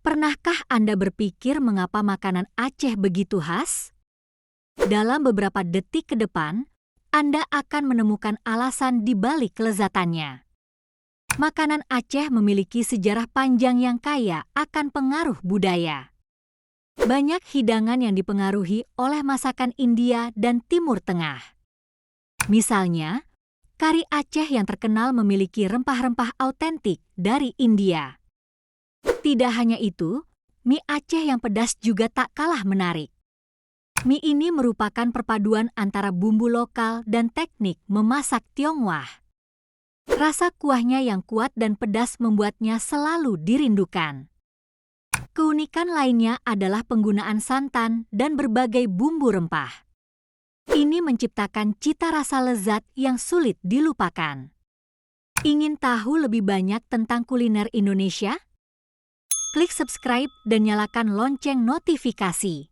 Pernahkah Anda berpikir mengapa makanan Aceh begitu khas? Dalam beberapa detik ke depan, Anda akan menemukan alasan di balik kelezatannya. Makanan Aceh memiliki sejarah panjang yang kaya akan pengaruh budaya. Banyak hidangan yang dipengaruhi oleh masakan India dan Timur Tengah. Misalnya, kari Aceh yang terkenal memiliki rempah-rempah autentik dari India. Tidak hanya itu, mie Aceh yang pedas juga tak kalah menarik. Mie ini merupakan perpaduan antara bumbu lokal dan teknik memasak Tionghoa. Rasa kuahnya yang kuat dan pedas membuatnya selalu dirindukan. Keunikan lainnya adalah penggunaan santan dan berbagai bumbu rempah. Ini menciptakan cita rasa lezat yang sulit dilupakan. Ingin tahu lebih banyak tentang kuliner Indonesia? Klik subscribe dan nyalakan lonceng notifikasi.